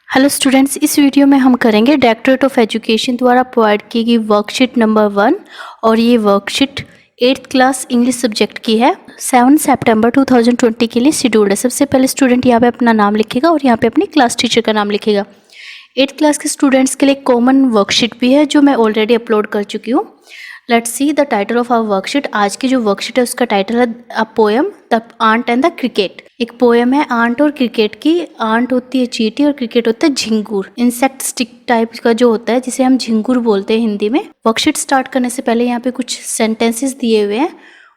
Hello students, इस video में हम करेंगे डायरेक्टरेट ऑफ एजुकेशन द्वारा प्रोवाइड की गई वर्कशीट नंबर 1 और ये worksheet 8th class English subject की है। 7 सितंबर 2020 के लिए शेड्यूल्ड है। सबसे पहले स्टूडेंट यहाँ पे अपना नाम लिखेगा और यहाँ पे अपनी क्लास टीचर का नाम लिखेगा। 8th क्लास के स्टूडेंट्स के लिए कॉमन वर्कशीट भी है जो मैं ऑलरेडी अपलोड कर चुकी हूँ। Let's see the title of our worksheet. आज की जो वर्कशीट है उसका टाइटल है a poem the ant and the cricket. एक पोएम है आंट और क्रिकेट की। आंट होती है चींटी और क्रिकेट होता है झिंगुर। इंसेक्ट स्टिक टाइप का जो होता है जिसे हम झिंगुर बोलते हैं हिंदी में। वर्कशीट स्टार्ट करने से पहले यहाँ पे कुछ सेंटेंसेस दिए हुए हैं,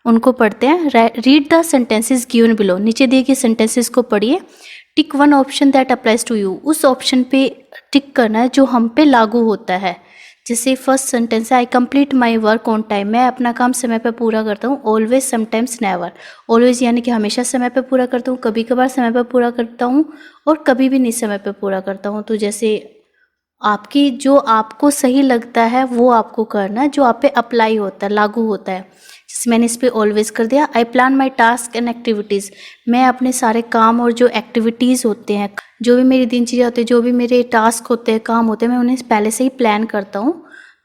उनको पढ़ते हैं। Read the sentences given below. नीचे दिए गए सेंटेंसेस को पढ़िए। Tick one option that applies to you. उस ऑप्शन पे टिक करना है जो हम पे लागू होता है। जैसे फर्स्ट सेंटेंस है आई complete my work on time. मैं अपना काम समय पर पूरा करता हूँ। Always, sometimes, never. ऑलवेज यानी कि हमेशा समय पर पूरा करता हूँ, कभी कभार समय पर पूरा करता हूँ और कभी भी नहीं समय पर पूरा करता हूँ। तो जैसे आपकी जो आपको सही लगता है वो आपको करना है, जो आप पे अप्लाई होता है, लागू होता है। जैसे मैंने इस पर ऑलवेज कर दिया। I plan my task and activities. मैं अपने सारे काम और जो एक्टिविटीज़ होते हैं, जो भी मेरी दिनचर्या होती है, जो भी मेरे टास्क होते हैं, काम होते हैं, मैं उन्हें पहले से ही प्लान करता हूँ।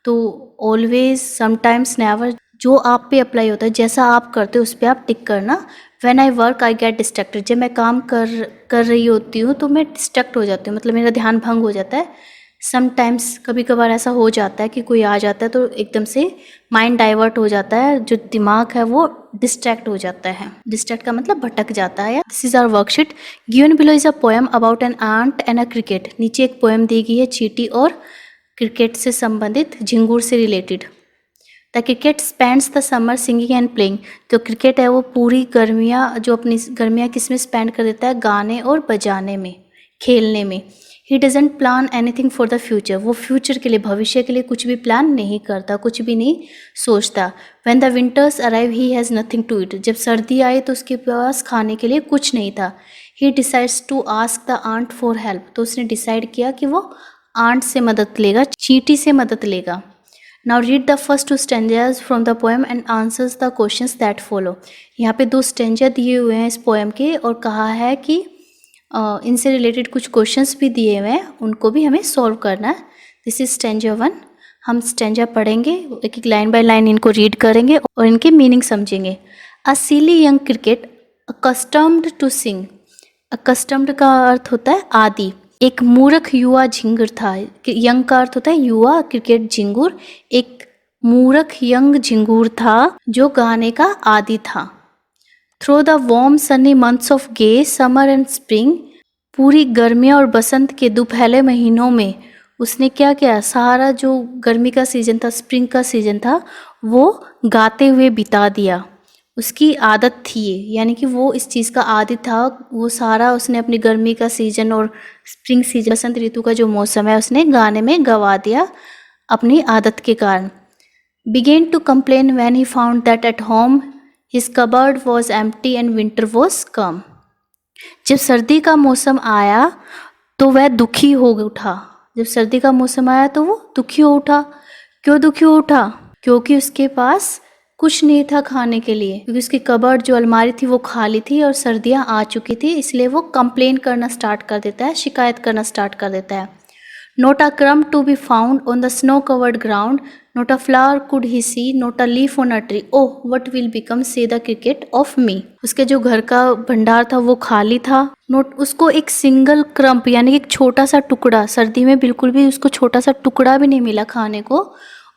तो ऑलवेज, समटाइम्स, नेवर जो आप पे अप्लाई होता है, जैसा आप करते हो उस पर आप टिक करना। When I work I get distracted. जब मैं काम कर रही होती हूँ तो मैं डिस्ट्रैक्ट हो जाती हूँ, मतलब मेरा ध्यान भंग हो जाता है। समटाइम्स, कभी कभार ऐसा हो जाता है कि कोई आ जाता है तो एकदम से माइंड डाइवर्ट हो जाता है, जो दिमाग है वो डिस्ट्रैक्ट हो जाता है। डिस्ट्रैक्ट का मतलब भटक जाता है। This is our worksheet. Given below is a poem about an ant and a cricket. नीचे एक पोएम दी गई है चींटी और क्रिकेट से संबंधित, झिंगुर से related. The cricket spends the summer singing and playing. जो क्रिकेट है वो पूरी गर्मियाँ, जो अपनी गर्मियाँ किस में स्पेंड कर देता है, गाने और बजाने में, खेलने में। He doesn't plan anything for the future. वो फ्यूचर के लिए, भविष्य के लिए कुछ भी प्लान नहीं करता, कुछ भी नहीं सोचता। When the winters arrive he has nothing to eat. जब सर्दी आई तो उसके पास खाने के लिए कुछ नहीं था। He decides to ask the ant for help. तो उसने डिसाइड किया कि वो आंट से मदद लेगा, चींटी से मदद लेगा। Now read the first 2 stanzas from the poem and answers the questions that follow. यहाँ पे 2 स्टेंजा दिए हुए हैं इस पोएम के और कहा है कि इनसे रिलेटेड कुछ क्वेश्चंस भी दिए हुए हैं, उनको भी हमें सॉल्व करना है। This is stanza 1। हम स्टेंजा पढ़ेंगे, एक एक लाइन बाय लाइन इनको रीड करेंगे और इनके मीनिंग समझेंगे। A silly young cricket accustomed to sing. Accustomed का अर्थ होता है आदि। एक मूर्ख युवा झिंगुर था। यंग का अर्थ होता है युवा, क्रिकेट झिंगुर। एक मूर्ख यंग झिंगुर था जो गाने का आदि था। Through the warm sunny months of the summer and spring. पूरी गर्मियाँ और बसंत के दोपहले महीनों में उसने क्या किया, सारा जो गर्मी का सीज़न था, स्प्रिंग का सीज़न था, वो गाते हुए बिता दिया। उसकी आदत थी ये, यानी कि वो इस चीज़ का आदी था। वो सारा उसने अपनी गर्मी का सीज़न और स्प्रिंग सीजन, बसंत ऋतु का जो मौसम है, उसने गाने में गवा दिया अपनी आदत के कारण। Began to complain when he found that at home his cupboard was empty and winter was come. जब सर्दी का मौसम आया तो वह दुखी हो उठा। जब सर्दी का मौसम आया तो वो दुखी हो उठा। क्यों दुखी हो उठा? क्योंकि उसके पास कुछ नहीं था खाने के लिए, क्योंकि उसकी कबर्ड जो अलमारी थी वो खाली थी और सर्दियाँ आ चुकी थी। इसलिए वो कंप्लेन करना स्टार्ट कर देता है, शिकायत करना स्टार्ट कर देता है। Not a crumb to be found on the snow covered ground, not a flower could he see, not a leaf on a tree, oh what will become say the cricket of me. उसके जो घर का भंडार था वो खाली था। Note उसको एक सिंगल क्रम्प यानी एक छोटा सा टुकड़ा, सर्दी में बिल्कुल भी उसको छोटा सा टुकड़ा भी नहीं मिला खाने को।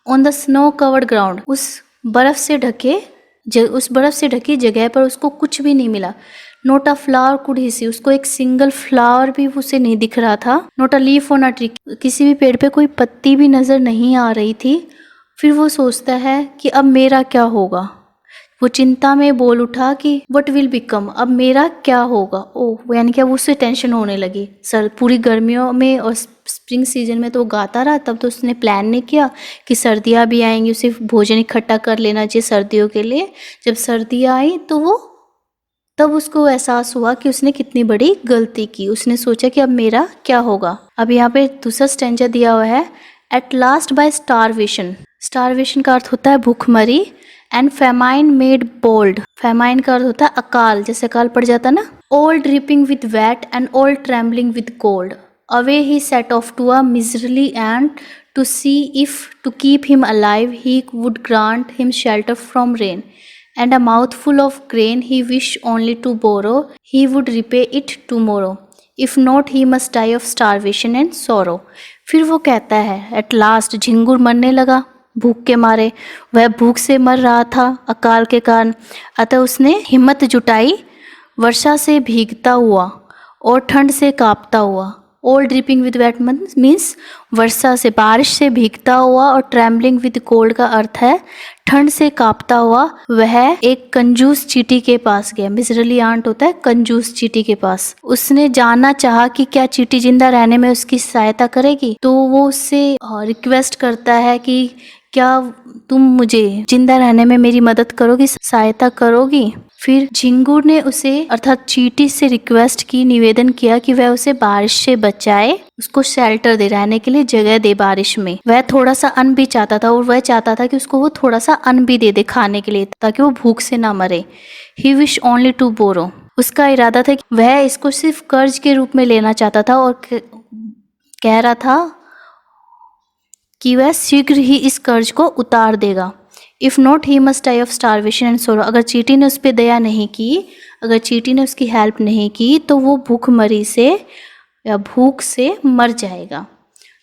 On the snow covered ground, उस बर्फ से ढकी जगह पर उसको कुछ भी नहीं मिला। Not a flower could he see, उसको एक सिंगल फ्लावर भी उसे नहीं दिख रहा था। Note a leaf on a tree, किसी भी पेड़ पे कोई पत्ती भी नजर नहीं आ रही थी। फिर वो सोचता है कि अब मेरा क्या होगा। वो चिंता में बोल उठा कि व्हाट विल बिकम, अब मेरा क्या होगा। ओह, यानी कि अब उससे टेंशन होने लगी। पूरी गर्मियों में और स्प्रिंग सीजन में तो वो गाता रहा, तब तो उसने प्लान नहीं किया कि सर्दियाँ भी आएंगी, उसे भोजन इकट्ठा कर लेना चाहिए सर्दियों के लिए। जब सर्दियाँ आई तो तब उसको एहसास हुआ कि उसने कितनी बड़ी गलती की। उसने सोचा कि अब मेरा क्या होगा। अब यहाँ पे दूसरा स्टेंजा दिया हुआ है, at last by starvation. Starvation का अर्थ होता है भूखमरी। And famine made bold, famine का अर्थ होता है अकाल, जैसे अकाल पड़ जाता ना। All dripping with wait and all trembling with cold. Away he set off to a miserly ant to see if, to keep him alive, he would grant him shelter from rain. And a mouthful of grain he wished only to borrow, he would repay it tomorrow. If not, he must die of starvation and sorrow. फिर वो कहता है, at last झिंगुर मरने लगा भूख के मारे, वह भूख से मर रहा था अकाल के कारण, अतः उसने हिम्मत जुटाई वर्षा से भीगता हुआ और ठंड से कांपता हुआ। All dripping with wet means वर्षा से, बारिश से भीगता हुआ, और ट्रैम्बलिंग विद कोल्ड का अर्थ है ठंड से कांपता हुआ। वह एक कंजूस चींटी के पास गया। मिजरली आंट होता है कंजूस चींटी के पास। उसने जानना चाहा कि क्या चींटी जिंदा रहने में उसकी सहायता करेगी, तो वो उससे रिक्वेस्ट करता है कि क्या तुम मुझे जिंदा रहने में मेरी मदद करोगी, सहायता करोगी। फिर झिंगुर ने उसे अर्थात चींटी से रिक्वेस्ट की, निवेदन किया कि वह उसे बारिश से बचाए, उसको शेल्टर दे, रहने के लिए जगह दे बारिश में। वह थोड़ा सा अन्न भी चाहता था और वह चाहता था कि उसको वो थोड़ा सा अन्न भी दे दे खाने के लिए, ताकि वो भूख से ना मरे। ही विश ओनली टू बोरो, उसका इरादा था कि वह इसको सिर्फ कर्ज के रूप में लेना चाहता था और कह रहा था कि वह शीघ्र ही इस कर्ज को उतार देगा। If not he must die of starvation and sorrow, अगर चींटी ने उस पर दया नहीं की, अगर चींटी ने उसकी हेल्प नहीं की, तो वो भूखमरी से या भूख से मर जाएगा।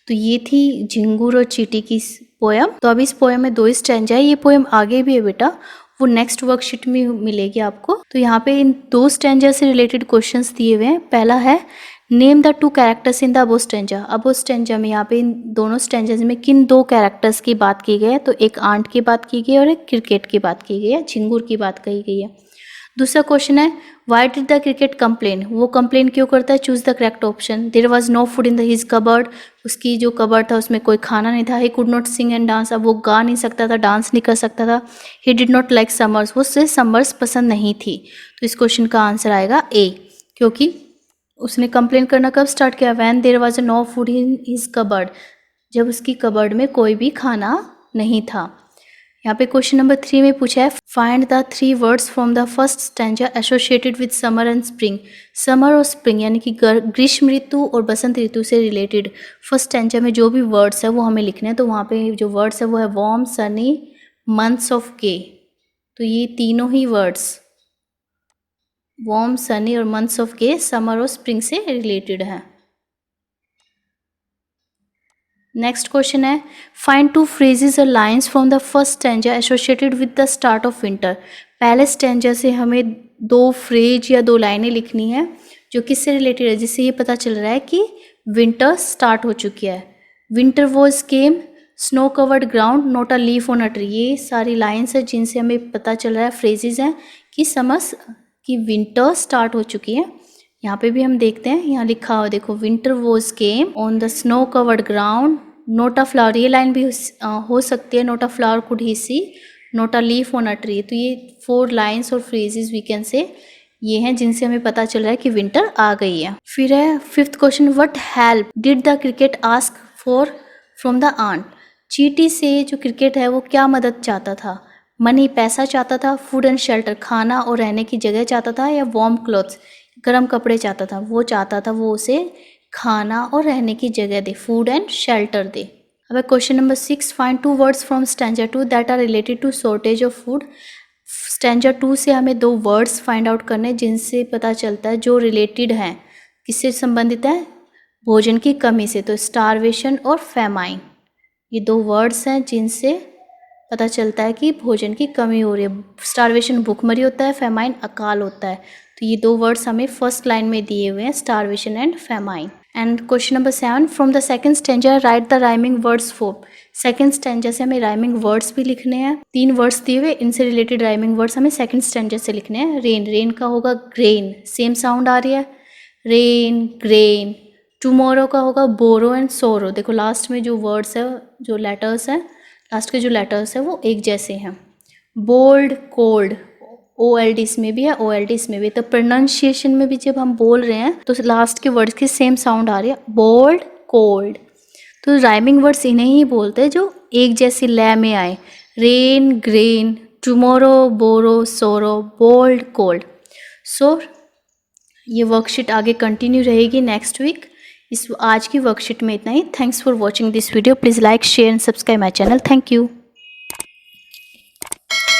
तो ये थी झिंगुर और चींटी की पोयम। तो अब इस पोयम में 2 स्टैंजा है। ये पोयम आगे भी है बेटा, वो नेक्स्ट वर्कशीट में मिलेगी आपको। तो यहाँ पे इन 2 स्टैंजा से रिलेटेड क्वेश्चंस दिए हुए हैं। पहला है name the 2 characters in the above stanza. Above stanza में यहाँ पे इन दोनों स्टैंजाज में किन 2 कैरेक्टर्स की बात की गई है, तो एक आंट की बात की गई है और एक क्रिकेट की बात की गई है, झिंगुर की बात कही गई है। दूसरा क्वेश्चन है why did the cricket complain, वो कंप्लेन क्यों करता है, choose the correct option. There was no food in the his cupboard, उसकी जो कबर्ड था उसमें कोई खाना नहीं था। He could not sing and dance, अब वो गा नहीं सकता था, डांस नहीं कर सकता था। He did not like summers, वो उसे समर्स पसंद नहीं थी। तो इस क्वेश्चन का आंसर आएगा ए, क्योंकि उसने कंप्लेन करना कब स्टार्ट किया, when there was no food in his cupboard, जब उसकी कबर्ड में कोई भी खाना नहीं था। यहाँ पे क्वेश्चन नंबर 3 में पूछा है find the 3 words from the first stanza associated with summer and spring. Summer और स्प्रिंग यानी कि ग्रीष्म ऋतु और बसंत ऋतु से रिलेटेड फर्स्ट स्टैंजा में जो भी वर्ड्स है वो हमें लिखने हैं। तो वहाँ पे जो वर्ड्स है वो है वार्म, सनी, मंथ्स ऑफ के। तो ये तीनों ही वर्ड्स वार्म, सनी और मंथ्स ऑफ के समर और स्प्रिंग से रिलेटेड है। नेक्स्ट क्वेश्चन है फाइंड 2 फ्रेजेस और lines from the first stanza associated with the start of winter. पहले स्टैंजा से हमें 2 फ्रेज या 2 लाइनें लिखनी है जो किससे रिलेटेड है, जिससे ये पता चल रहा है कि विंटर स्टार्ट हो चुकी है। Winter was came, snow covered ground, not a leaf on a tree. ये सारी लाइन्स है जिनसे हमें पता चल रहा है, फ्रेजेस हैं कि समझ कि विंटर स्टार्ट हो चुकी है। यहाँ पे भी हम देखते हैं, यहाँ लिखा हुआ देखो winter was came on the snow covered ground, not a flower. ये लाइन भी हो सकती है, not a flower could he see, not a leaf on a tree. तो ये 4 लाइन्स और फ्रेजेस वी कैन से ये हैं जिनसे हमें पता चल रहा है कि विंटर आ गई है। फिर है 5th question what help did the cricket ask for from the ant. चींटी से जो क्रिकेट है वो क्या मदद चाहता था, मनी पैसा चाहता था, फूड एंड शेल्टर खाना और रहने की जगह चाहता था, या वार्म क्लॉथ्स गर्म कपड़े चाहता था। वो चाहता था वो उसे खाना और रहने की जगह दे, फूड एंड शेल्टर दे। अब question number 6 find 2 words from stanza 2 that are related to shortage of food. Stanza 2 से हमें 2 वर्ड्स फाइंड आउट करने जिनसे पता चलता है जो रिलेटेड हैं, किससे संबंधित है, भोजन की कमी से। तो स्टारवेशन और फेमाइन, ये 2 वर्ड्स हैं जिनसे पता चलता है कि भोजन की कमी हो रही है। स्टारवेशन भूखमरी होता है, फेमाइन अकाल होता है। तो ये 2 वर्ड्स हमें फर्स्ट लाइन में दिए हुए हैं, starvation and famine. And question number 7 from the second stanza right the rhyming words for. Second stanza से हमें राइमिंग वर्ड्स भी लिखने हैं। 3 वर्ड्स दिए हुए, इनसे रिलेटेड राइमिंग वर्ड्स हमें सेकंड स्टैंजा से लिखने हैं। रेन, रेन का होगा ग्रेन, सेम साउंड आ रही है, रेन ग्रेन। टुमारो का होगा बोरो एंड सोरो। देखो लास्ट में जो वर्ड्स है, जो लेटर्स हैं, लास्ट के जो लेटर्स है वो एक जैसे हैं। बोल्ड कोल्ड, OLD इसमें भी है, OLD इसमें भी। तो प्रोनाउंसिएशन में भी जब हम बोल रहे हैं तो लास्ट के वर्ड्स की सेम साउंड आ रही है, बोल्ड कोल्ड। तो राइमिंग वर्ड्स इन्हें ही बोलते हैं जो एक जैसी लय में आए, रेन ग्रेन, टुमारो बोरो सोरो, बोल्ड कोल्ड। सो ये वर्कशीट आगे कंटिन्यू रहेगी नेक्स्ट वीक। इस आज की वर्कशीट में इतना ही। Thanks for watching this video. Please like share and subscribe my channel. Thank you.